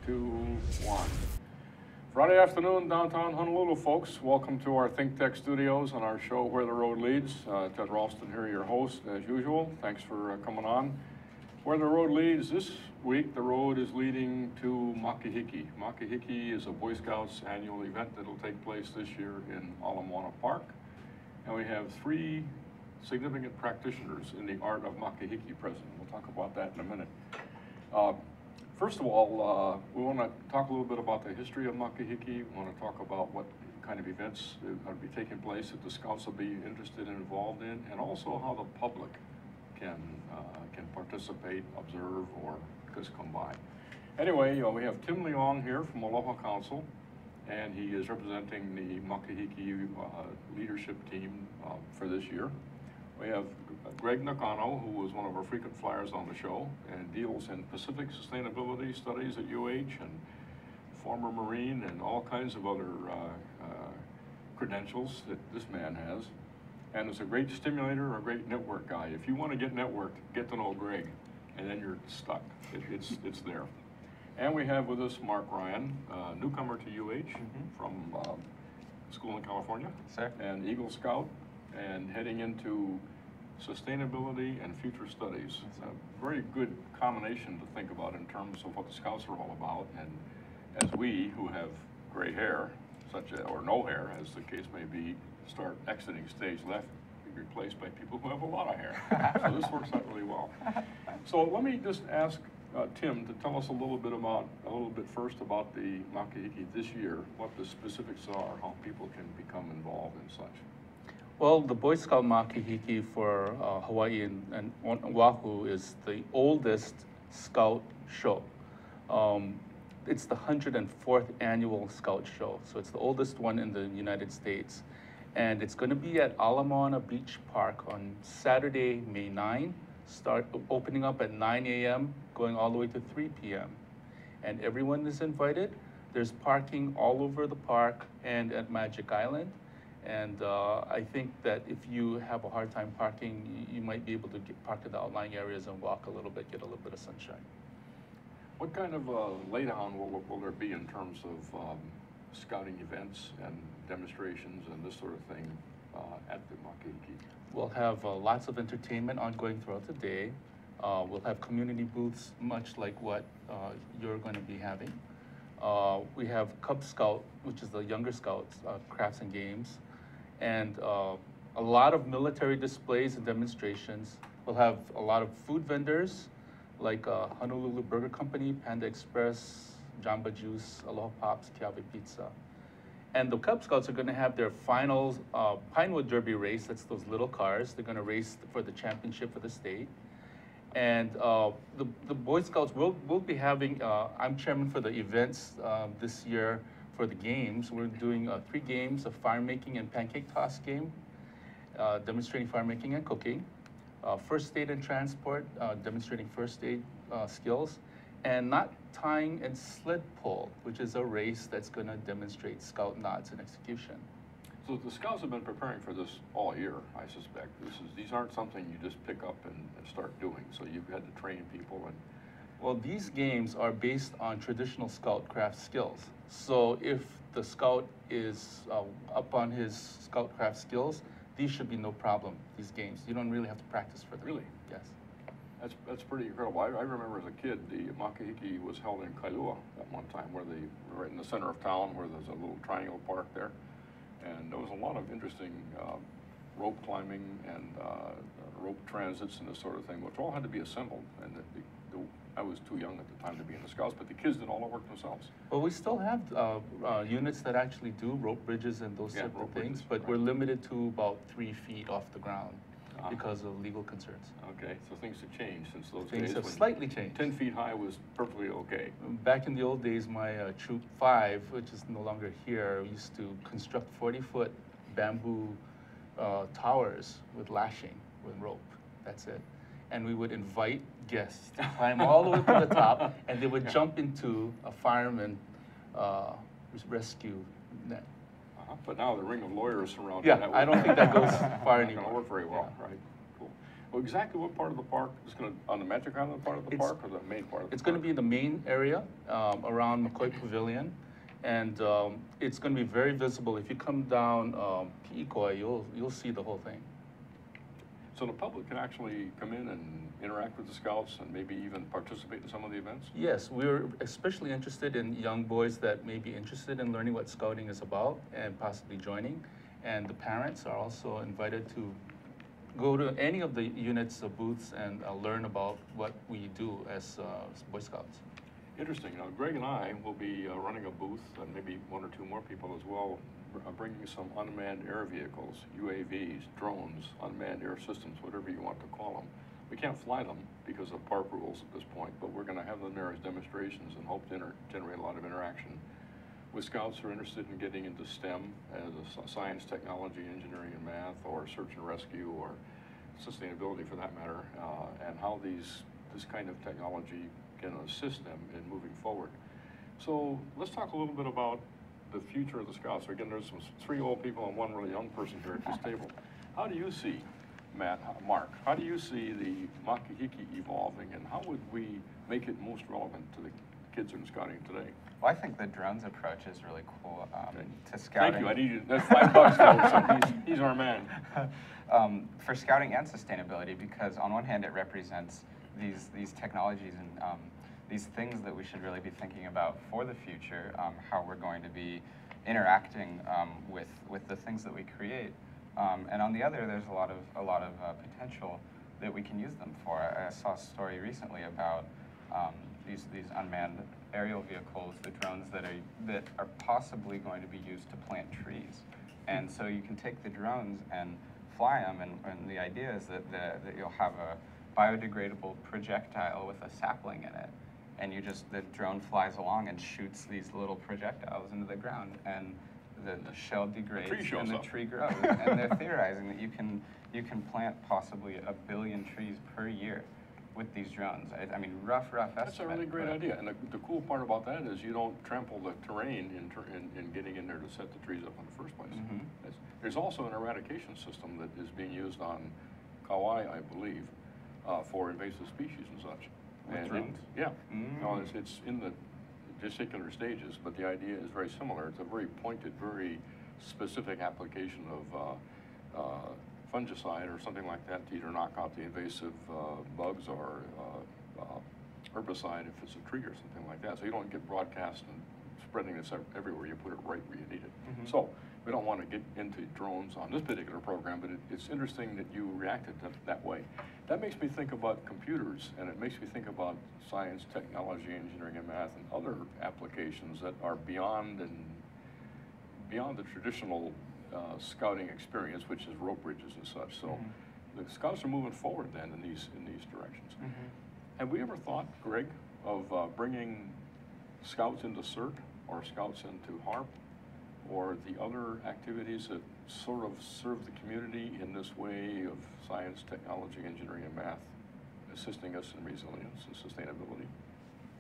2, 1. Friday afternoon, downtown Honolulu, folks. Welcome to our ThinkTech studios on our show, Where the Road Leads. Ted Ralston here, your host, as usual. Thanks for coming on. Where the Road Leads, this week the road is leading to Makahiki. Makahiki is a Boy Scouts annual event that will take place this year in Aloha Park. And we have 3 significant practitioners in the art of Makahiki present. We'll talk about that in a minute. First of all, we want to talk a little bit about the history of Makahiki. We want to talk about what kind of events are be taking place that the Scouts will be interested and involved in, and also how the public can participate, observe, or just come by. Anyway, we have Tim Leong here from Aloha Council, and he is representing the Makahiki leadership team for this year. We have Greg Nakano, who was one of our frequent flyers on the show and deals in Pacific sustainability studies at UH, and former Marine and all kinds of other credentials that this man has. And is a great stimulator, a great network guy. If you want to get networked, get to know Greg, and then you're stuck. It's there. And we have with us Mark Ryan, newcomer to UH from school in California, and Eagle Scout, and heading into sustainability and future studies. It's a very good combination to think about in terms of what the Scouts are all about. And as we, who have gray hair, or no hair, as the case may be, start exiting stage left, be replaced by people who have a lot of hair. So this works out really well. So let me just ask Tim to tell us a little bit first about the Makahiki this year, what the specifics are, how people can become involved and such. Well, the Boy Scout Makahiki for Hawaii and Oahu is the oldest Scout show. It's the 104th annual Scout show, so it's the oldest one in the United States. And it's going to be at Ala Moana Beach Park on Saturday, May 9, opening up at 9 a.m., going all the way to 3 p.m. And everyone is invited. There's parking all over the park and at Magic Island. And I think that if you have a hard time parking, you might be able to park in the outlying areas and walk a little bit, get a little bit of sunshine. What kind of laydown will there be in terms of scouting events and demonstrations and this sort of thing at the Makahiki? We'll have lots of entertainment ongoing throughout the day. We'll have community booths, much like what you're going to be having. We have Cub Scout, which is the younger Scouts, crafts and games, and a lot of military displays and demonstrations. We'll have a lot of food vendors, like Honolulu Burger Company, Panda Express, Jamba Juice, Aloha Pops, Kiawe Pizza. And the Cub Scouts are going to have their final Pinewood Derby race. That's those little cars. They're going to race for the championship for the state. And the Boy Scouts will be having, I'm chairman for the events this year for the games. We're doing 3 games, a fire making and pancake toss game, demonstrating fire making and cooking, first aid and transport, demonstrating first aid skills, and knot tying and sled pull, which is a race that's going to demonstrate Scout knots and execution. So the Scouts have been preparing for this all year, I suspect. These aren't something you just pick up and start doing, so you've had to train people. And well, these games are based on traditional Scout craft skills. So if the Scout is up on his Scout craft skills, these should be no problem, these games. You don't really have to practice for them. Really? Yes. That's pretty incredible. I remember as a kid, the Makahiki was held in Kailua at one time, right in the center of town, where there's a little triangle park there. And there was a lot of interesting rope climbing and rope transits and this sort of thing, which all had to be assembled. And I was too young at the time to be in the Scouts, but the kids did all the work themselves. Well, we still have units that actually do rope bridges and those sort of things, but right. We're limited to about 3 feet off the ground because of legal concerns. Okay, so things have changed since those days. Things have slightly changed. 10 feet high was perfectly okay. Back in the old days, my Troop 5, which is no longer here, used to construct 40-foot bamboo towers with lashing, with rope. That's it. And we would invite guests to climb all the way to the top, and they would jump into a fireman rescue net. But now the ring of lawyers surrounding that. Yeah, I don't think that goes far anymore. Not going to work very well, right? Cool. Well, exactly what part of the park is going to, on the Magic Island part of the park or the main part of the park? It's going to be the main area around McCoy Pavilion, and it's going to be very visible. If you come down Pi'ikoi, you'll see the whole thing. So the public can actually come in and interact with the Scouts and maybe even participate in some of the events? Yes, we're especially interested in young boys that may be interested in learning what Scouting is about and possibly joining. And the parents are also invited to go to any of the units, booths, and learn about what we do as Boy Scouts. Interesting. Now, Greg and I will be running a booth, and maybe one or two more people as well, bringing some unmanned air vehicles, UAVs, drones, unmanned air systems, whatever you want to call them. We can't fly them because of park rules at this point, but we're going to have them there as demonstrations and hope to generate a lot of interaction with Scouts who are interested in getting into STEM, as a science, technology, engineering, and math, or search and rescue, or sustainability for that matter, and how this kind of technology can assist them in moving forward. So let's talk a little bit about the future of the Scouts. Again, there's three old people and one really young person here at this table. How do you see, Mark, how do you see the Makahiki evolving, and how would we make it most relevant to the kids in Scouting today? Well, I think the drones approach is really cool to Scouting. Thank you. I need you. That's $5, folks. So he's our man. For Scouting and sustainability, because on one hand it represents these technologies and these things that we should really be thinking about for the future, how we're going to be interacting with the things that we create, and on the other, there's a lot of potential that we can use them for. I saw a story recently about these unmanned aerial vehicles, the drones that are possibly going to be used to plant trees, and so you can take the drones and fly them, and the idea is that you'll have a biodegradable projectile with a sapling in it, and the drone flies along and shoots these little projectiles into the ground, and the shell degrades and the tree grows. And they're theorizing that you can plant possibly 1 billion trees per year with these drones. I mean, rough estimate. That's a really great idea. And the cool part about that is you don't trample the terrain in getting in there to set the trees up in the first place. Mm-hmm. There's also an eradication system that is being used on Kauai, I believe, for invasive species and such. With drones? Yeah. Mm-hmm. No, it's in the particular stages, but the idea is very similar. It's a very pointed, very specific application of fungicide or something like that to either knock out the invasive bugs or herbicide if it's a tree or something like that. So you don't get broadcast and spreading this everywhere. You put it right where you need it. Mm-hmm. So we don't want to get into drones on this particular program, but it's interesting that you reacted that way. That makes me think about computers, and it makes me think about science, technology, engineering, and math, and other applications that are beyond the traditional Scouting experience, which is rope bridges and such. So mm-hmm. the Scouts are moving forward then in these directions. Mm-hmm. Have we ever thought, Greg, of bringing Scouts into CERT or Scouts into HARP or the other activities that sort of serve the community in this way of science, technology, engineering, and math, assisting us in resilience and sustainability?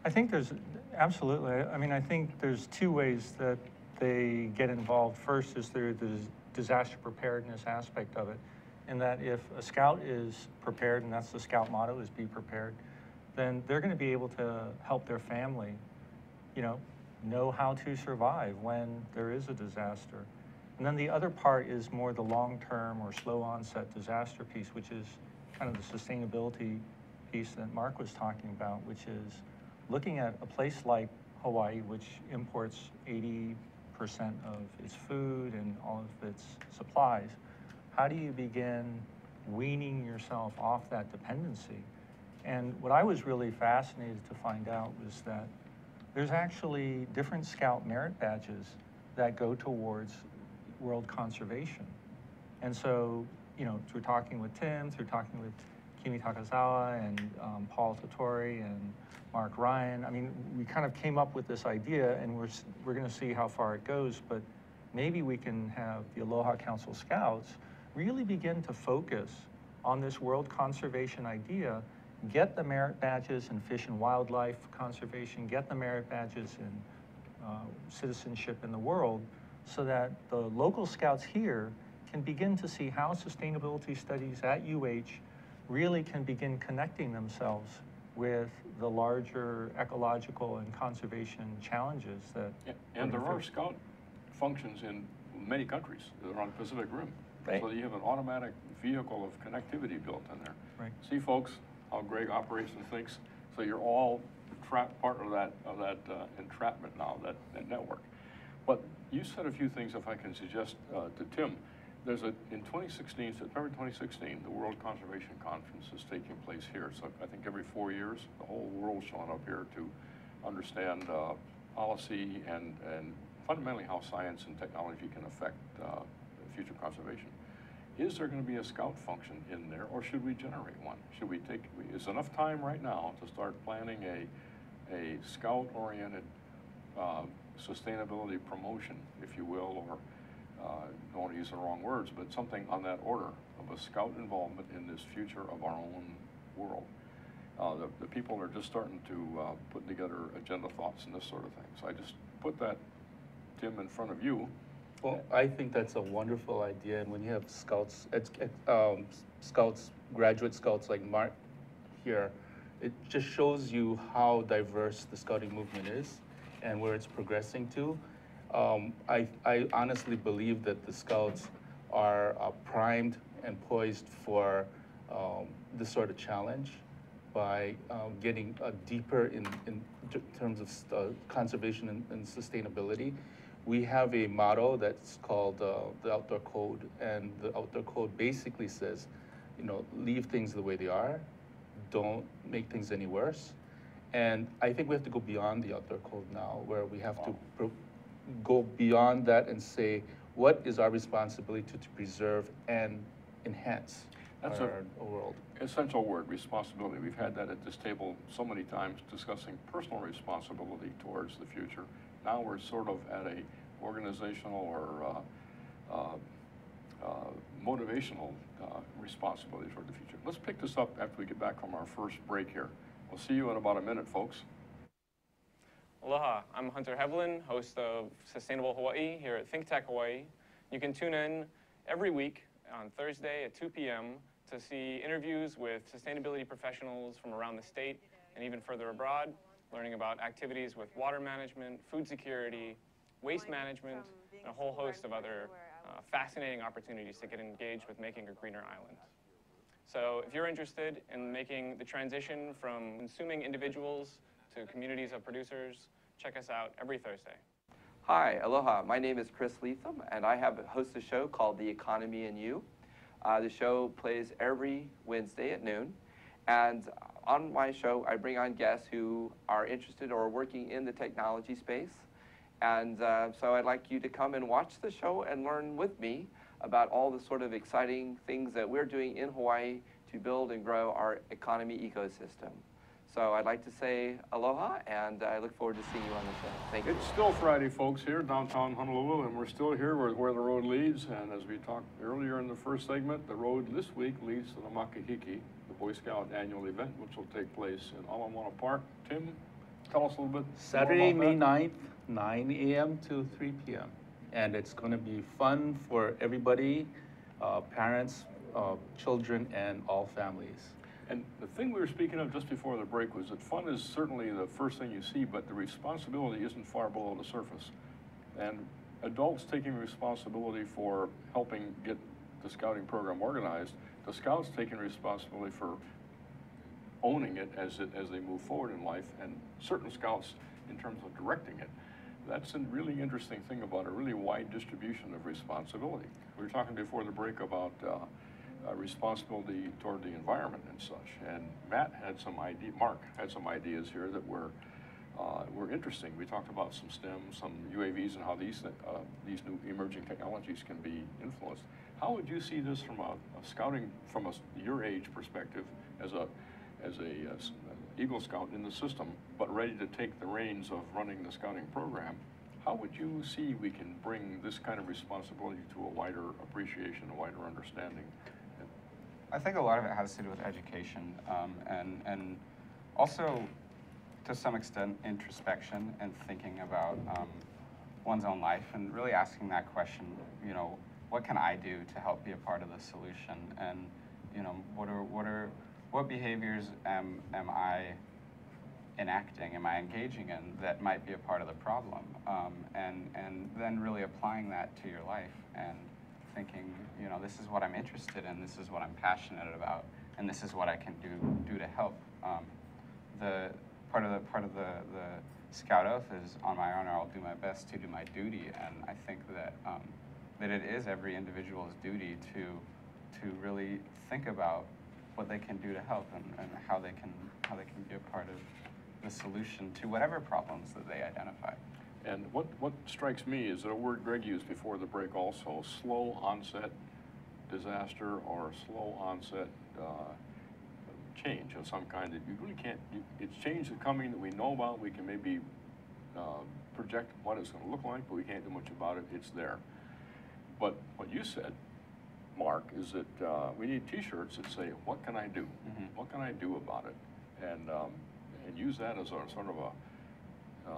I think there's, absolutely. I mean, I think there's two ways that they get involved. First is through the disaster preparedness aspect of it, in that if a Scout is prepared, and that's the Scout motto, is be prepared, then they're going to be able to help their family, know how to survive when there is a disaster. And then the other part is more the long-term or slow onset disaster piece, which is kind of the sustainability piece that Mark was talking about, which is looking at a place like Hawaii, which imports 80% of its food and all of its supplies. How do you begin weaning yourself off that dependency? And what I was really fascinated to find out was that there's actually different Scout merit badges that go towards world conservation. And so, through talking with Tim, through talking with Kimi Takazawa and Paul Totori and Mark Ryan, I mean, we kind of came up with this idea, and we're going to see how far it goes, but maybe we can have the Aloha Council Scouts really begin to focus on this world conservation idea, get the merit badges in fish and wildlife conservation, get the merit badges in citizenship in the world, so that the local Scouts here can begin to see how sustainability studies at UH really can begin connecting themselves with the larger ecological and conservation challenges that. And there are scout functions in many countries that are on the Pacific Rim. Right. So you have an automatic vehicle of connectivity built in there. Right. See, folks, how Greg operates and thinks. So you're all part of that entrapment now, that network. But you said a few things, if I can suggest to Tim. There's in 2016, September 2016, the World Conservation Conference is taking place here. So I think every 4 years, the whole world's showing up here to understand policy and fundamentally how science and technology can affect future conservation. Is there going to be a scout function in there, or should we generate one? Should we take, is enough time right now to start planning a scout-oriented sustainability promotion, if you will, or don't want to use the wrong words, but something on that order of a scout involvement in this future of our own world. The people are just starting to put together agenda thoughts and this sort of thing. So I just put that, Tim, in front of you. Well, I think that's a wonderful idea, and when you have scouts, scouts, graduate scouts like Mark here, it just shows you how diverse the scouting movement is and where it's progressing to. I honestly believe that the scouts are primed and poised for this sort of challenge by getting deeper in terms of conservation and sustainability. We have a motto that's called the Outdoor Code, and the Outdoor Code basically says, you know, leave things the way they are, don't make things any worse. And I think we have to go beyond the Outdoor Code now, where we have to go beyond that and say, what is our responsibility to preserve and enhance our world? Essential word, responsibility. We've had that at this table so many times, discussing personal responsibility towards the future. Now we're sort of at a organizational or motivational responsibility toward the future. Let's pick this up after we get back from our first break here. We'll see you in about a minute, folks. Aloha, I'm Hunter Hevlin, host of Sustainable Hawaii here at ThinkTech Hawaii. You can tune in every week on Thursday at 2 p.m. to see interviews with sustainability professionals from around the state and even further abroad, learning about activities with water management, food security, waste management, and a whole host of other fascinating opportunities to get engaged with making a greener island. So if you're interested in making the transition from consuming individuals to communities of producers, check us out every Thursday. Hi, aloha. My name is Chris Leatham, and I host a show called The Economy and You. The show plays every Wednesday at noon, and on my show, I bring on guests who are interested or working in the technology space. And so I'd like you to come and watch the show and learn with me about all the sort of exciting things that we're doing in Hawaii to build and grow our economy ecosystem. So I'd like to say aloha, and I look forward to seeing you on the show. Thank you. It's still Friday, folks, here downtown Honolulu, and we're still here where the road leads. And as we talked earlier in the first segment, the road this week leads to the Makahiki, the Boy Scout annual event, which will take place in Ala Moana Park. Tim, tell us a little bit Saturday, more May about 9th, 9 a.m. to 3 p.m. And it's going to be fun for everybody, parents, children, and all families. And the thing we were speaking of just before the break was that fun is certainly the first thing you see, but the responsibility isn't far below the surface. And adults taking responsibility for helping get the scouting program organized, the scouts taking responsibility for owning it as they move forward in life, and certain scouts in terms of directing it. That's a really interesting thing about a really wide distribution of responsibility. We were talking before the break about responsibility toward the environment and such, and Mark had some ideas here that were interesting. We talked about some STEM, some UAVs, and how these new emerging technologies can be influenced. How would you see this from a scouting, from your age perspective, as a Eagle Scout in the system, but ready to take the reins of running the scouting program? How would you see we can bring this kind of responsibility to a wider appreciation, a wider understanding? I think a lot of it has to do with education and also, to some extent, introspection and thinking about one's own life and really asking that question, you know, what can I do to help be a part of the solution? And you know, what behaviors am I enacting, am I engaging in that might be a part of the problem, and then really applying that to your life and thinking, you know, this is what I'm interested in, this is what I'm passionate about, and this is what I can do to help. The part of the Scout Oath is, on my honor, I'll do my best to do my duty, and I think that that it is every individual's duty to really think about what they can do to help and how they can be a part of the solution to whatever problems that they identify. And what strikes me is a word Greg used before the break also, slow onset disaster or slow onset change of some kind that you really can't, it's change that's coming that we know about, we can maybe project what it's going to look like, but we can't do much about it, it's there. But what you said, Mark, is that we need t-shirts that say, what can I do? Mm-hmm. What can I do about it? And use that as a sort of a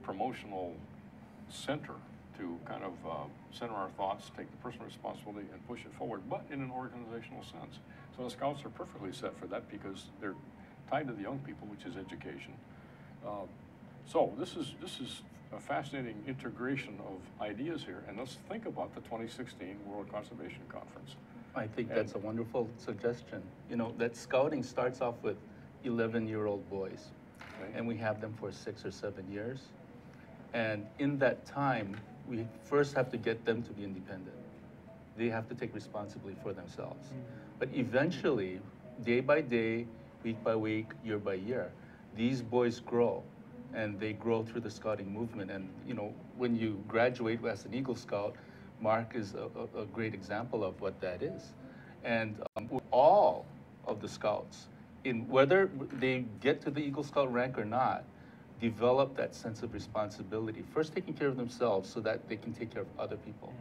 promotional center to kind of center our thoughts, take the personal responsibility and push it forward, but in an organizational sense. So the Scouts are perfectly set for that because they're tied to the young people, which is education. So this is a fascinating integration of ideas here, and let's think about the 2016 World Conservation Conference. I think that's a wonderful suggestion. You know, that scouting starts off with 11-year-old boys, Okay. and we have them for 6 or 7 years. And in that time, we first have to get them to be independent. They have to take responsibility for themselves. But eventually, day by day, week by week, year by year, these boys grow, and they grow through the scouting movement. And you know, when you graduate as an Eagle Scout, Mark is a great example of what that is. And all of the Scouts, in whether they get to the Eagle Scout rank or not, develop that sense of responsibility, first taking care of themselves so that they can take care of other people.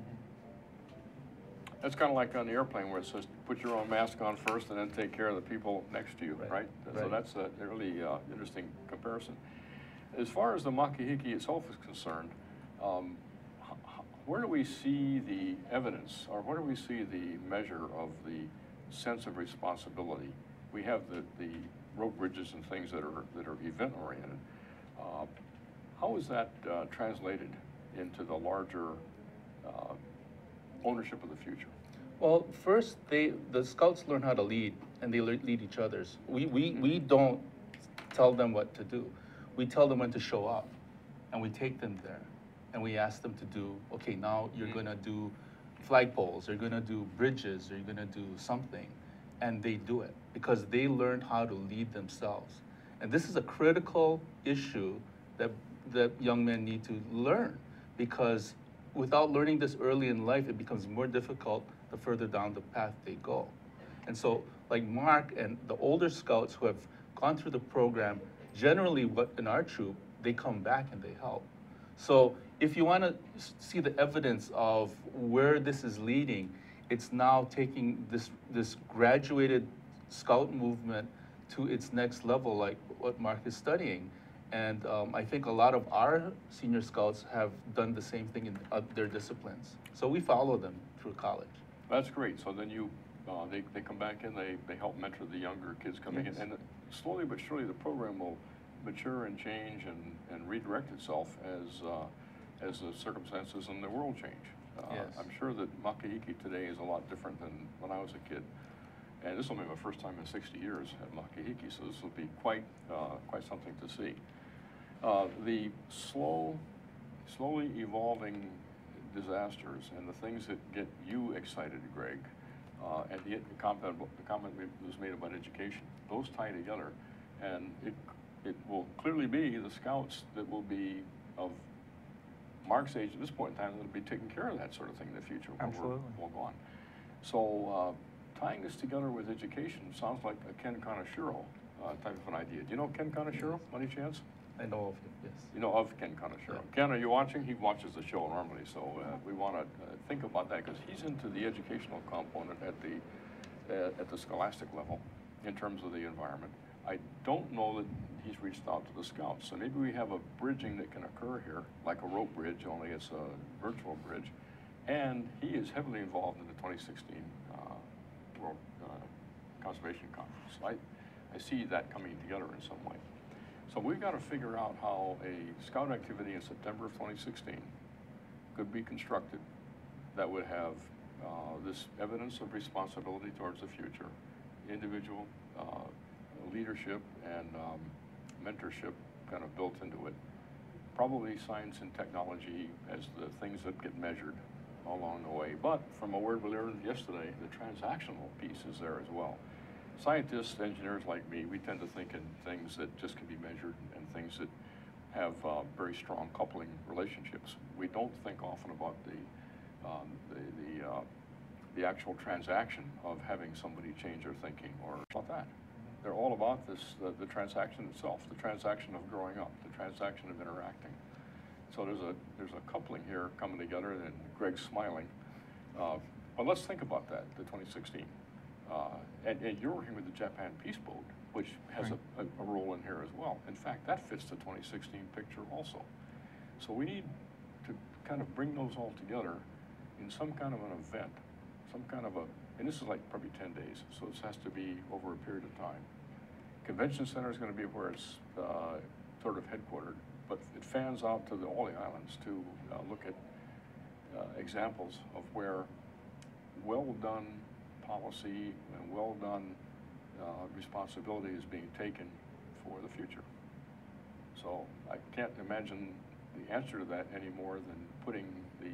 That's kind of like on the airplane where it says, put your own mask on first and then take care of the people next to you, right? So Right. that's a really interesting comparison. As far as the Makahiki itself is concerned, where do we see the evidence, or where do we see the measure of the sense of responsibility? We have the rope bridges and things that are event-oriented. How is that translated into the larger ownership of the future? Well, first, the Scouts learn how to lead, and they lead each other's. We don't tell them what to do. We tell them when to show up, and we take them there, and we ask them to do, okay, now you're gonna do flagpoles, you're gonna do bridges, or you're gonna do something, and they do it, because they learned how to lead themselves. And this is a critical issue that young men need to learn, because without learning this early in life, it becomes more difficult the further down the path they go. And so, like Mark and the older Scouts who have gone through the program, generally in our troop, they come back and they help. So if you want to see the evidence of where this is leading, it's now taking this graduated Scout movement to its next level, like what Mark is studying. And I think a lot of our senior Scouts have done the same thing in their disciplines. So we follow them through college. That's great. So then they come back in, they help mentor the younger kids coming in, and slowly but surely the program will mature and change and redirect itself as the circumstances in the world change. Yes. I'm sure that Makahiki today is a lot different than when I was a kid. And this will be my first time in 60 years at Makahiki, so this will be quite something to see. The slowly evolving disasters and the things that get you excited, Greg, and the comment was made about education, those tie together. And it will clearly be the Scouts that will be of Mark's age at this point in time that will be taking care of that sort of thing in the future when we're gone. So tying this together with education sounds like a Ken Kaneshiro type of an idea. Do you know Ken Kaneshiro, by any chance? I know of him, yes. You know of Ken Kaneshiro. Yeah. Ken, are you watching? He watches the show normally, so we want to think about that because he's into the educational component at the scholastic level in terms of the environment. I don't know that he's reached out to the Scouts, so maybe we have a bridging that can occur here, like a rope bridge, only it's a virtual bridge. And he is heavily involved in the 2016 World Conservation Conference. I see that coming together in some way. So we've got to figure out how a scout activity in September of 2016 could be constructed that would have this evidence of responsibility towards the future, individual leadership and mentorship kind of built into it. Probably science and technology as the things that get measured along the way. But from a word we learned yesterday, the transactional piece is there as well. Scientists, engineers like me, we tend to think in things that just can be measured and things that have very strong coupling relationships. We don't think often about the actual transaction of having somebody change their thinking or about that. They're all about this, the transaction itself, the transaction of growing up, the transaction of interacting. So there's a coupling here coming together, and Greg's smiling. But let's think about that, the 2016. And you're working with the Japan Peace Boat, which has a role in here as well. In fact, that fits the 2016 picture also. So we need to kind of bring those all together in some kind of an event, some kind of and this is like probably 10 days, so this has to be over a period of time. Convention Center is going to be where it's sort of headquartered, but it fans out to all the islands to look at examples of where well-done policy and well-done responsibility is being taken for the future. So I can't imagine the answer to that any more than putting the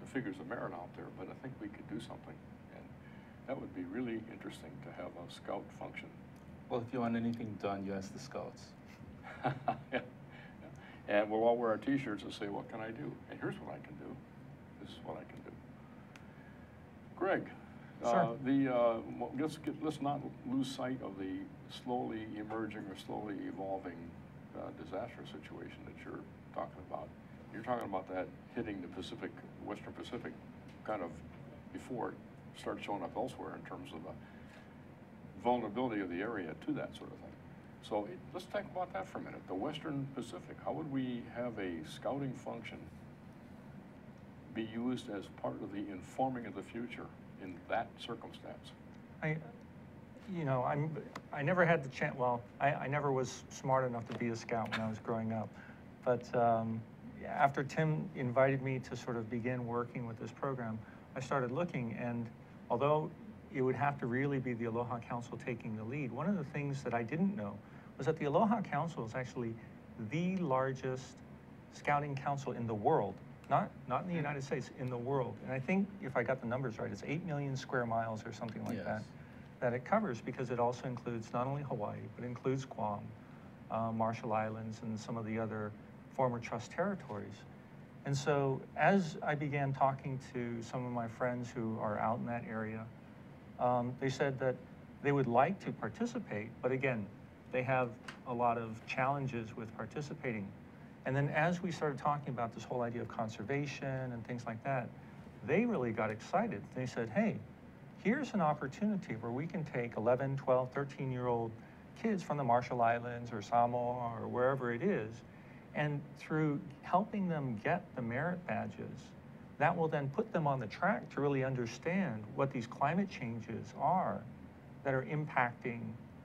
figures of merit out there, but I think we could do something, and that would be really interesting to have a scout function. Well, if you want anything done, you ask the Scouts. Yeah. And we'll all wear our T-shirts and say, what can I do? And here's what I can do. This is what I can do. Greg, Sure. Let's not lose sight of the slowly emerging or slowly evolving disaster situation that you're talking about. You're talking about that hitting the Pacific, Western Pacific, kind of before it starts showing up elsewhere in terms of the vulnerability of the area to that sort of thing. So let's talk about that for a minute. The Western Pacific, how would we have a scouting function be used as part of the informing of the future in that circumstance? I never had the chance, well, I never was smart enough to be a scout when I was growing up. But after Tim invited me to sort of begin working with this program, I started looking, and although it would have to really be the Aloha Council taking the lead, one of the things that I didn't know was that the Aloha Council is actually the largest scouting council in the world, not in the United States, in the world. And I think, if I got the numbers right, it's 8 million square miles or something like that it covers, because it also includes not only Hawaii, but includes Guam, Marshall Islands, and some of the other former trust territories. And so as I began talking to some of my friends who are out in that area, they said that they would like to participate, but again, they have a lot of challenges with participating. And then as we started talking about this whole idea of conservation and things like that, they really got excited. They said, hey, here's an opportunity where we can take 11, 12, 13-year-old kids from the Marshall Islands or Samoa or wherever it is, and through helping them get the merit badges, that will then put them on the track to really understand what these climate changes are that are impacting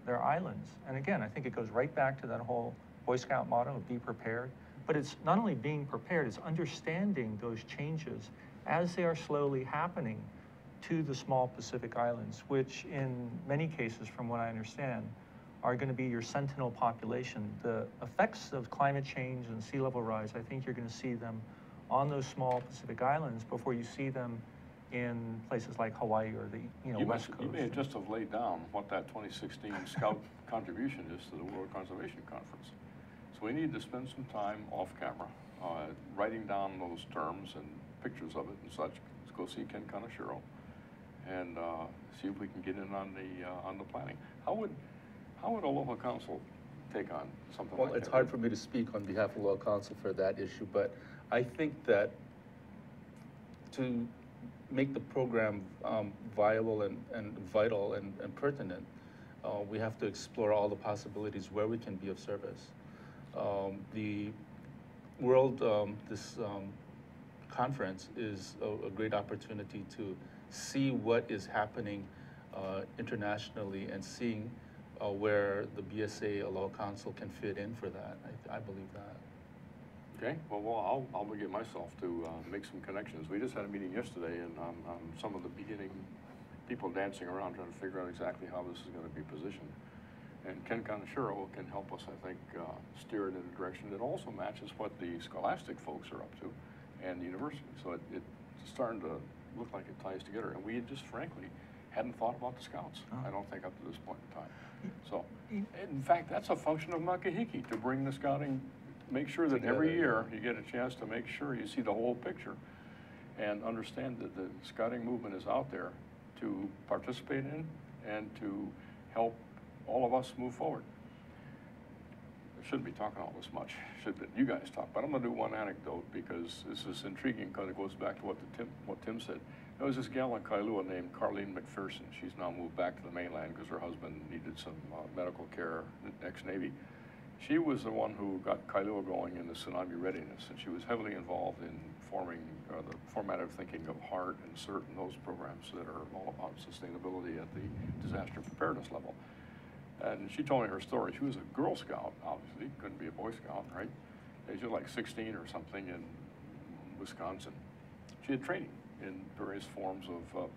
their islands. And again, I think it goes right back to that whole Boy Scout motto of be prepared. But it's not only being prepared, it's understanding those changes as they are slowly happening to the small Pacific islands, which in many cases, from what I understand, are going to be your sentinel population. The effects of climate change and sea level rise, I think you're going to see them on those small Pacific islands before you see them in places like Hawaii or the West Coast. You may have just have laid down what that 2016 Scout contribution is to the World Conservation Conference. So we need to spend some time off camera writing down those terms and pictures of it and such. Let's go see Ken Kaneshiro and see if we can get in on the planning. How would Aloha Council take on something like that? Well, it's hard for me to speak on behalf of Aloha Council for that issue, but I think that to make the program viable and vital and pertinent, we have to explore all the possibilities where we can be of service. The World, this conference is a great opportunity to see what is happening internationally and seeing where the BSA Aloha Council can fit in for that. I believe that. Okay, well, I'll begin myself to make some connections. We just had a meeting yesterday, and some of the beginning people dancing around trying to figure out exactly how this is going to be positioned. And Ken Kaneshiro can help us, I think, steer it in a direction that also matches what the scholastic folks are up to and the university. So it's starting to look like it ties together. And we just, frankly, hadn't thought about the Scouts, I don't think, up to this point in time. So, in fact, that's a function of Makahiki, to bring the scouting, make sure that every year you get a chance to make sure you see the whole picture and understand that the scouting movement is out there to participate in and to help all of us move forward. I shouldn't be talking all this much, should you guys talk, but I'm gonna do one anecdote because this is intriguing because it goes back to what Tim said. There was this gal in Kailua named Carlene McPherson. She's now moved back to the mainland because her husband needed some medical care, ex-Navy. She was the one who got Kailua going in the tsunami readiness, and she was heavily involved in forming the formative thinking of HEART and CERT and those programs that are all about sustainability at the disaster preparedness level. And she told me her story. She was a Girl Scout, obviously, couldn't be a Boy Scout, right? She was like 16 or something in Wisconsin. She had training in various forms of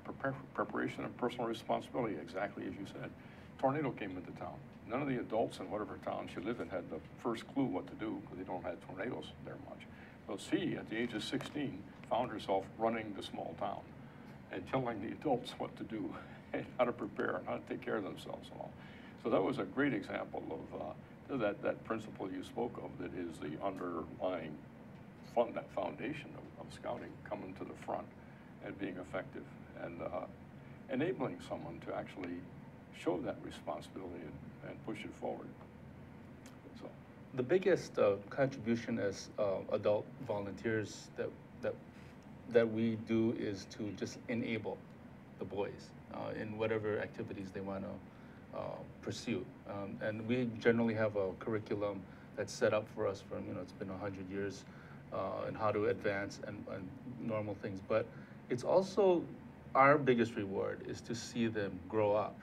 preparation and personal responsibility, exactly as you said. Tornado came into town. None of the adults in whatever town she lived in had the first clue what to do because they don't have tornadoes there much. So she, at the age of 16, found herself running the small town and telling the adults what to do and how to prepare and how to take care of themselves and all. So that was a great example of that principle you spoke of that is the underlying that foundation of scouting coming to the front and being effective and enabling someone to actually show that responsibility and push it forward. So the biggest contribution as adult volunteers that we do is to just enable the boys in whatever activities they want to pursue. And we generally have a curriculum that's set up for us from, it's been 100 years and how to advance and normal things. But it's also our biggest reward is to see them grow up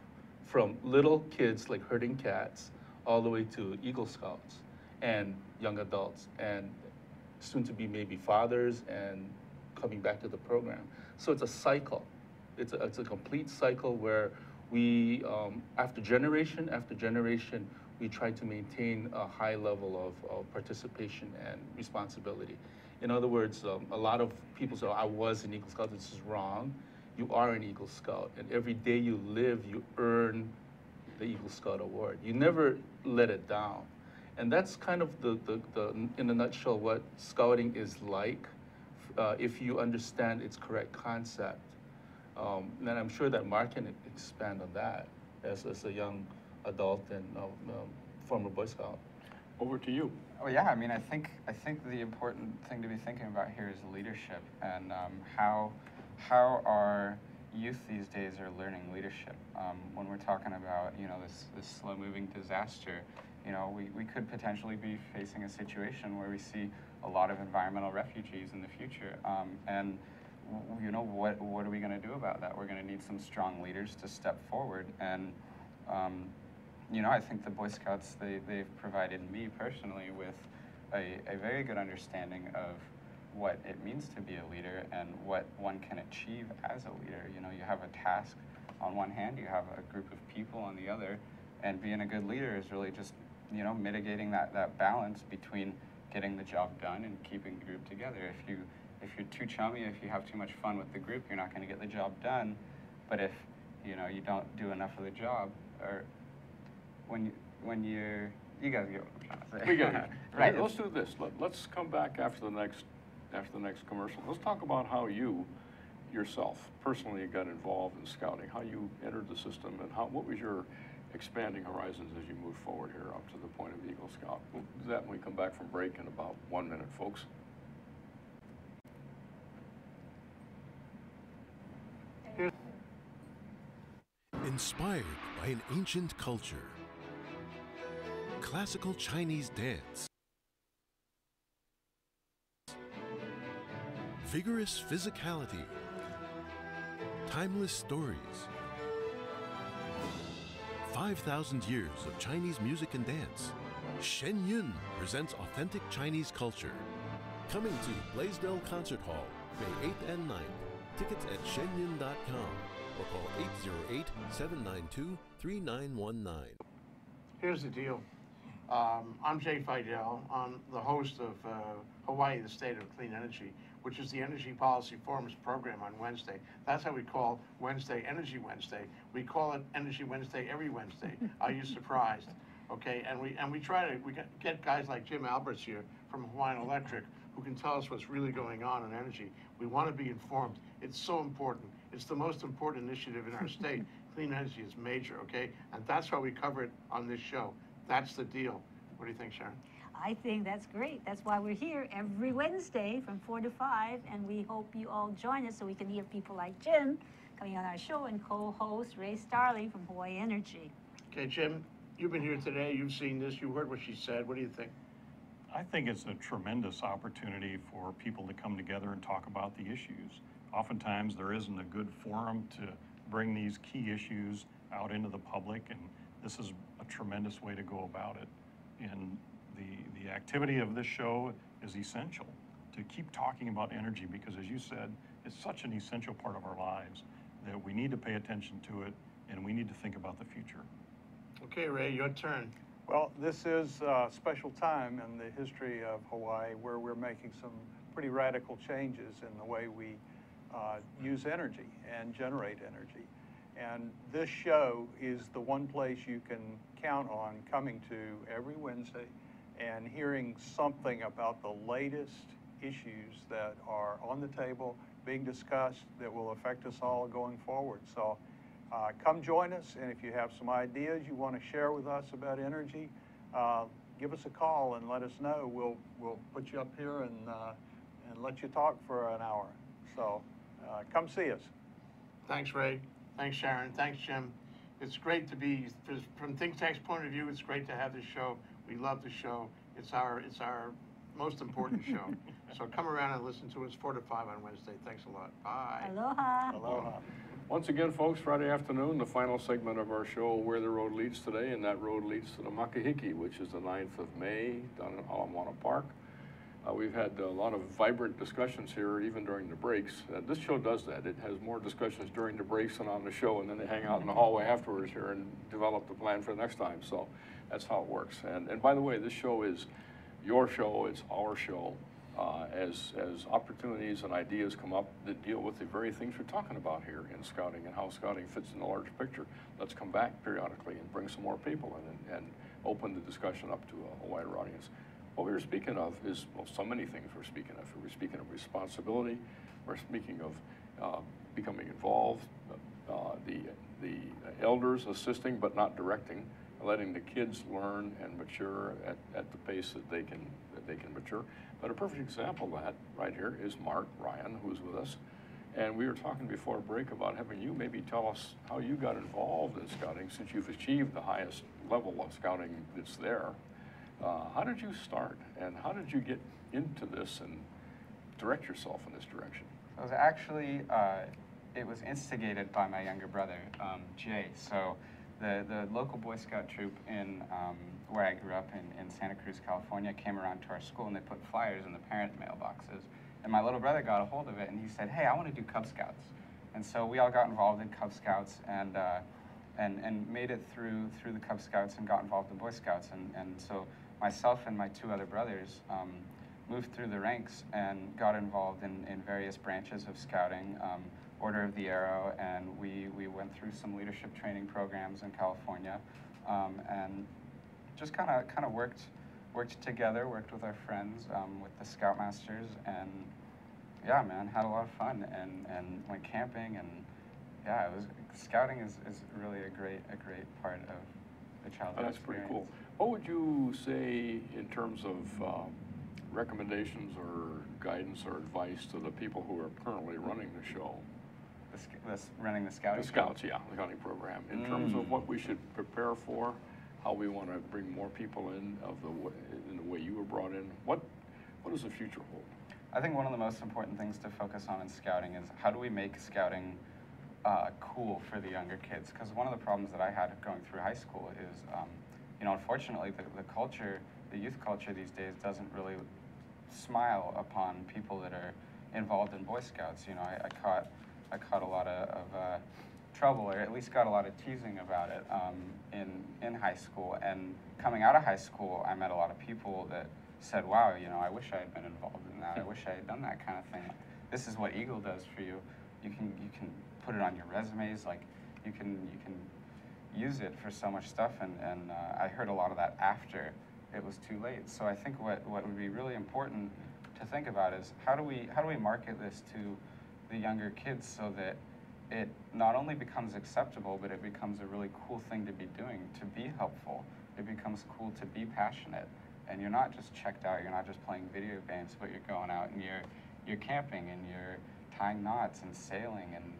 from little kids like herding cats all the way to Eagle Scouts and young adults and soon to be maybe fathers and coming back to the program. So it's a cycle. It's a complete cycle where we, after generation, we try to maintain a high level of participation and responsibility. In other words, a lot of people say, I was an Eagle Scout, this is wrong. You are an Eagle Scout, and every day you live, you earn the Eagle Scout Award. You never let it down. And that's kind of in a nutshell, what scouting is like, if you understand its correct concept. And I'm sure that Mark can expand on that as a young adult and former Boy Scout. Over to you. Oh yeah, I mean, I think the important thing to be thinking about here is leadership and how our youth these days are learning leadership. When we're talking about this slow-moving disaster, we could potentially be facing a situation where we see a lot of environmental refugees in the future, and what are we going to do about that? We're going to need some strong leaders to step forward. And I think the Boy Scouts, they've provided me personally with a very good understanding of what it means to be a leader and what one can achieve as a leader. You have a task on one hand, you have a group of people on the other, and being a good leader is really just mitigating that balance between getting the job done and keeping the group together. If you're too chummy, if you have too much fun with the group, you're not going to get the job done. But if you don't do enough of the job, or when you guys get what I'm trying to say. We get it. Right. Let's do this. Let's come back after the next commercial. Let's talk about how you yourself personally got involved in scouting, how you entered the system, and what was your expanding horizons as you move forward here up to the point of Eagle Scout. We'll do that when we come back from break in about 1 minute, folks. Inspired by an ancient culture, classical Chinese dance, vigorous physicality, timeless stories, 5,000 years of Chinese music and dance, Shen Yun presents authentic Chinese culture. Coming to Blaisdell Concert Hall, May 8th and 9th. Tickets at shenyun.com or call 808-792-3919. Here's the deal. I'm Jay Fidel. I'm the host of Hawaii, the State of Clean Energy, which is the Energy Policy Forum's program on Wednesday. That's how we call Wednesday Energy Wednesday. We call it Energy Wednesday every Wednesday. Are you surprised? Okay, and we try to get guys like Jim Alberts here from Hawaiian Electric who can tell us what's really going on in energy. We want to be informed. It's so important. It's the most important initiative in our state. Clean energy is major, okay? And that's why we cover it on this show. That's the deal. What do you think, Sharon? I think that's great. That's why we're here every Wednesday from 4 to 5, and we hope you all join us so we can hear people like Jim coming on our show and co-host Ray Starling from Hawaii Energy. Okay, Jim, you've been here today. You've seen this. You heard what she said. What do you think? I think it's a tremendous opportunity for people to come together and talk about the issues. Oftentimes there isn't a good forum to bring these key issues out into the public, and this is a tremendous way to go about it. And the activity of this show is essential to keep talking about energy because, as you said, it's such an essential part of our lives that we need to pay attention to it and we need to think about the future. Okay, Ray, your turn. Well, this is a special time in the history of Hawaii where we're making some pretty radical changes in the way we use energy and generate energy. And this show is the one place you can count on coming to every Wednesday and hearing something about the latest issues that are on the table, being discussed, that will affect us all going forward. So come join us, and if you have some ideas you want to share with us about energy, give us a call and let us know. We'll put you up here and let you talk for an hour. So come see us. Thanks, Ray. Thanks, Sharon. Thanks, Jim. It's great to be, from ThinkTech's point of view, it's great to have this show. We love the show. It's our most important show. So come around and listen to us 4 to 5 on Wednesday. Thanks a lot. Bye. Aloha. Aloha. Once again, folks, Friday afternoon, the final segment of our show, Where the Road Leads Today, and that road leads to the Makahiki, which is the 9th of May down in Aloha Park. We've had a lot of vibrant discussions here, even during the breaks. This show does that. It has more discussions during the breaks than on the show, and then they hang out in the hallway afterwards here and develop the plan for the next time. So that's how it works. And by the way, this show is your show. It's our show. As opportunities and ideas come up that deal with the very things we're talking about here in scouting and how scouting fits in the larger picture, let's come back periodically and bring some more people in and open the discussion up to a wider audience. What we were speaking of is, well, so many things we're speaking of. We're speaking of responsibility. We're speaking of becoming involved, the elders assisting but not directing, letting the kids learn and mature at the pace that they can mature. But a perfect example of that right here is Mark Ryan, who's with us. And we were talking before break about having you maybe tell us how you got involved in scouting since you've achieved the highest level of scouting that's there. How did you start, and how did you get into this and direct yourself in this direction? It was actually, it was instigated by my younger brother, Jay. So the local Boy Scout troop in where I grew up in Santa Cruz, California, came around to our school and they put flyers in the parent mailboxes. And my little brother got a hold of it and he said, hey, I want to do Cub Scouts. And so we all got involved in Cub Scouts and made it through the Cub Scouts and got involved in Boy Scouts. And so myself and my 2 other brothers moved through the ranks and got involved in various branches of scouting, Order of the Arrow, and we went through some leadership training programs in California, and just kind of worked together, worked with our friends, with the Scoutmasters, and yeah, man, had a lot of fun and went camping, and yeah, it was scouting is really a great part of the childhood That's experience. pretty cool. What would you say in terms of recommendations or guidance or advice to the people who are currently running the show? Running the scouting? The Scouts, yeah, the scouting program. In terms of what we should prepare for, how we want to bring more people in the way you were brought in, what does the future hold? I think one of the most important things to focus on in scouting is how do we make scouting cool for the younger kids. Because one of the problems that I had going through high school is, you know, unfortunately, the culture, the youth culture these days doesn't really smile upon people that are involved in Boy Scouts. You know, I caught a lot of trouble, or at least got a lot of teasing about it in high school. And coming out of high school, I met a lot of people that said, wow, you know, I wish I had been involved in that. I wish I had done that kind of thing. This is what Eagle does for you. You can put it on your resumes, like you can use it for so much stuff. And I heard a lot of that after it was too late. So I think what would be really important to think about is how do we market this to the younger kids so that it not only becomes acceptable, but it becomes a really cool thing to be doing, to be helpful. It becomes cool to be passionate. And you're not just checked out, you're not just playing video games, but you're going out and you're camping and you're tying knots and sailing and,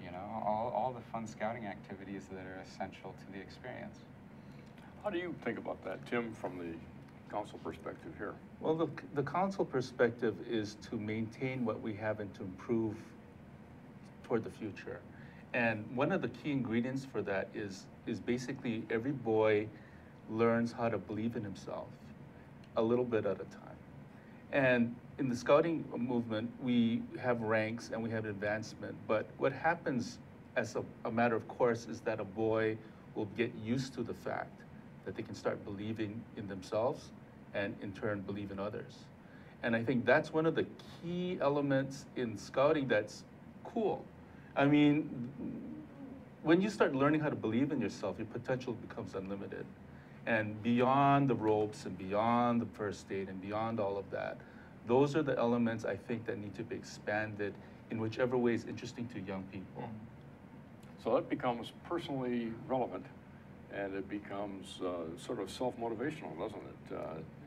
you know, all the fun scouting activities that are essential to the experience. How do you think about that, Tim, from the council perspective here? Well, the council perspective is to maintain what we have and to improve toward the future. And one of the key ingredients for that is basically every boy learns how to believe in himself a little bit at a time. And in the scouting movement, we have ranks and we have advancement, but what happens as a matter of course is that a boy will get used to the fact that they can start believing in themselves and in turn believe in others. And I think that's one of the key elements in scouting that's cool. I mean, when you start learning how to believe in yourself, your potential becomes unlimited. And beyond the ropes and beyond the first aid and beyond all of that, those are the elements I think that need to be expanded in whichever way is interesting to young people. So that becomes personally relevant, and it becomes sort of self-motivational, doesn't it?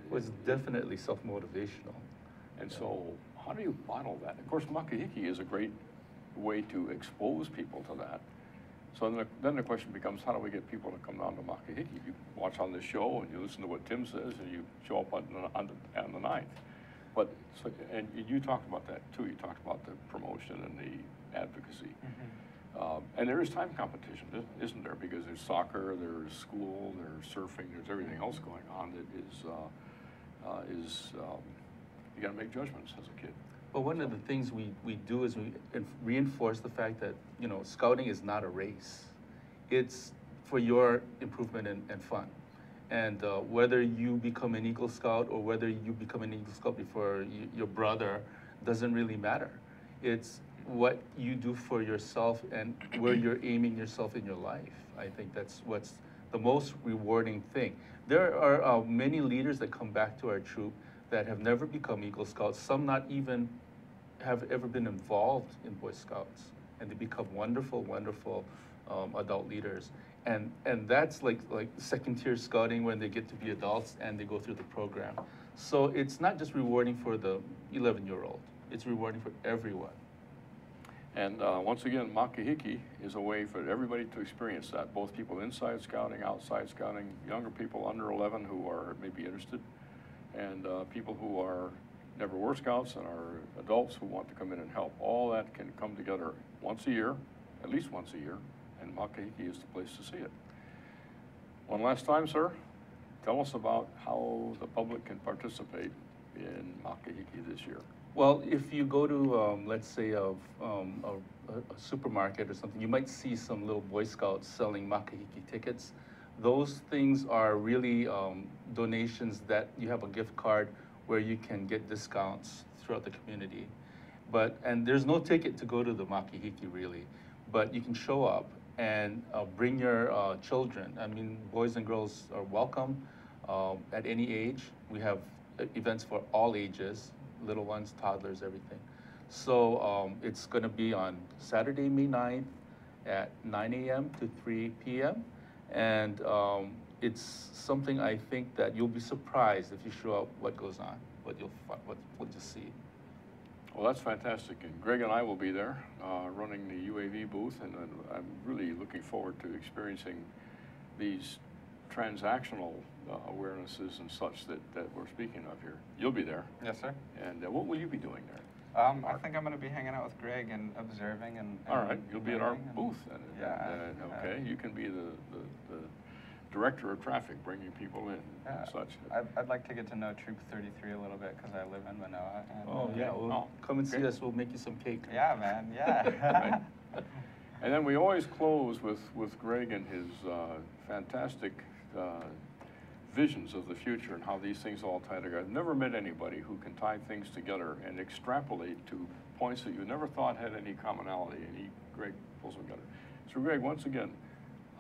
Well, it's definitely self-motivational. And so how do you bottle that? Of course, Makahiki is a great way to expose people to that. So then the question becomes, how do we get people to come down to Makahiki? You watch on this show and you listen to what Tim says and you show up on the 9th. But, and you talked about that too. You talked about the promotion and the advocacy. And there is time competition, isn't there? Because there's soccer, there's school, there's surfing, there's everything else going on that you got to make judgments as a kid. Well, one of the things we do is we reinforce the fact that, you know, scouting is not a race. It's for your improvement and fun. And whether you become an Eagle Scout or whether you become an Eagle Scout before your brother doesn't really matter. It's what you do for yourself and where you're aiming yourself in your life. I think that's what's the most rewarding thing. There are many leaders that come back to our troop that have never become Eagle Scouts, some not even have ever been involved in Boy Scouts, and they become wonderful, wonderful adult leaders. And that's like second-tier scouting when they get to be adults and they go through the program. So it's not just rewarding for the 11-year-old, it's rewarding for everyone. And once again, Makahiki is a way for everybody to experience that, both people inside scouting, outside scouting, younger people under 11 who are maybe interested, and people who are never were scouts and are adults who want to come in and help. All that can come together once a year, at least once a year, and Makahiki is the place to see it. One last time, sir, tell us about how the public can participate in Makahiki this year. Well, if you go to, let's say, a supermarket or something, you might see some little Boy Scouts selling Makahiki tickets. Those things are really donations that you have a gift card where you can get discounts throughout the community. And there's no ticket to go to the Makahiki really, but you can show up and bring your children. I mean, boys and girls are welcome at any age. We have events for all ages, little ones, toddlers, everything. So it's gonna be on Saturday, May 9th at 9 a.m. to 3 p.m. And it's something I think that you'll be surprised if you show up what goes on, what you'll see. Well, that's fantastic. And Greg and I will be there running the UAV booth, and I'm really looking forward to experiencing these transactional awarenesses and such that we're speaking of here. You'll be there. Yes, sir. And what will you be doing there? I think I'm going to be hanging out with Greg and observing and All right, you'll be at our learning and- booth then. Yeah. Okay, you can be the director of traffic, bringing people in and such. I'd like to get to know Troop 33 a little bit because I live in Manoa. And, Oh, yeah, well, come and see us, we'll make you some cake. Yeah, man, yeah. Right. And then we always close with Greg and his fantastic visions of the future and how these things all tie together. I've never met anybody who can tie things together and extrapolate to points that you never thought had any commonality, and Greg pulls them together. So Greg, once again,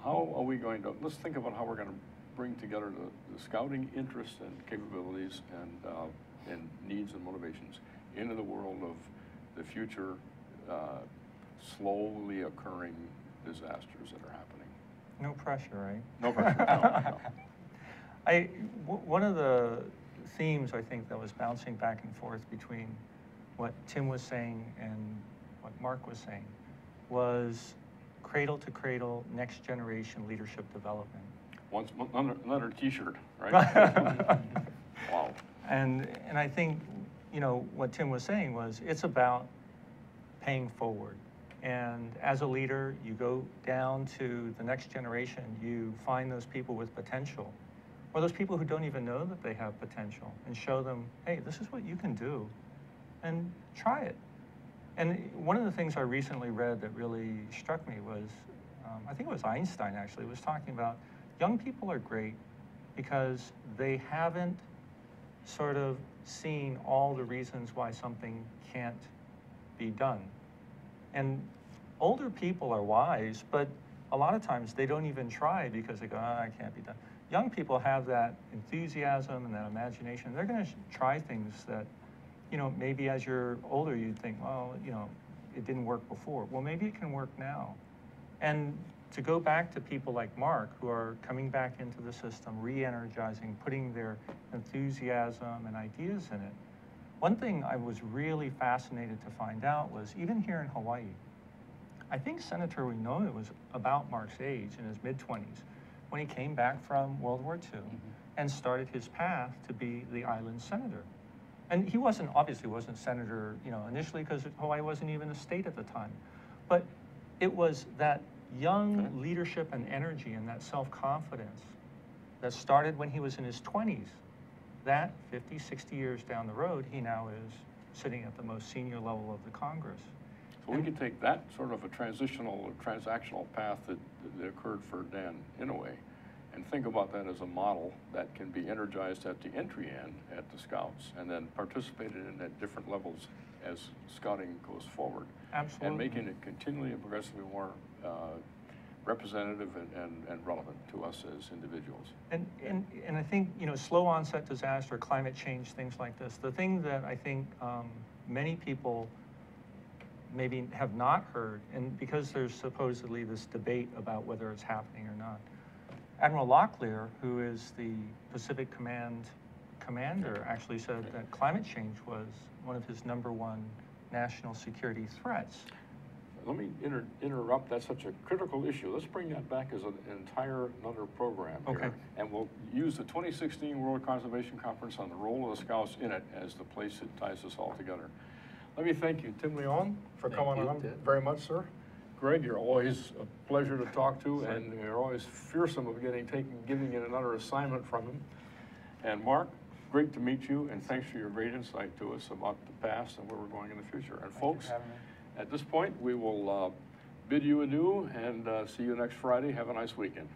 how are we going to, let's think about how we're going to bring together the scouting interests and capabilities and needs and motivations into the world of the future slowly occurring disasters that are happening. No pressure, right? No pressure. No. One of the themes I think that was bouncing back and forth between what Tim was saying and what Mark was saying was cradle to cradle, next generation leadership development. Another T-shirt, right? Wow. And I think, you know, what Tim was saying was it's about paying forward. And as a leader, you go down to the next generation, you find those people with potential, or those people who don't even know that they have potential, and show them, hey, this is what you can do, and try it. And one of the things I recently read that really struck me was, I think it was Einstein actually, was talking about young people are great because they haven't sort of seen all the reasons why something can't be done. And older people are wise, but a lot of times they don't even try because they go, oh, it can't be done. Young people have that enthusiasm and that imagination. They're going to try things that, you know, maybe as you're older, you'd think, well, you know, it didn't work before. Well, maybe it can work now. And to go back to people like Mark, who are coming back into the system, re-energizing, putting their enthusiasm and ideas in it. One thing I was really fascinated to find out was, even here in Hawaii, I think Senator Manoa was about Mark's age, in his mid-20s, when he came back from World War II and started his path to be the island senator. And he obviously wasn't senator, you know, initially, because Hawaii wasn't even a state at the time. But it was that young leadership and energy and that self-confidence that started when he was in his 20s. That 50, 60 years down the road, he now is sitting at the most senior level of the Congress. So we could take that sort of a transitional or transactional path that occurred for Dan Inouye and think about that as a model that can be energized at the entry end at the Scouts and then participated in at different levels as scouting goes forward. Absolutely. And making it continually and progressively more representative and relevant to us as individuals. And I think, you know, slow onset disaster, climate change, things like this, the thing that I think many people maybe have not heard, and because there's supposedly this debate about whether it's happening or not, Admiral Locklear, who is the Pacific Command commander, actually said that climate change was one of his #1 national security threats. Let me interrupt. That's such a critical issue. Let's bring that back as an entire another program here. Okay. And we'll use the 2016 World Conservation Conference on the role of the Scouts in it as the place that ties us all together. Let me thank you, Tim Leong, for coming on very much, sir. Greg, you're always a pleasure to talk to, and you're always fearsome of giving in another assignment from him. And Mark, great to meet you, and thanks for your great insight to us about the past and where we're going in the future. And folks, at this point, we will bid you adieu and see you next Friday. Have a nice weekend.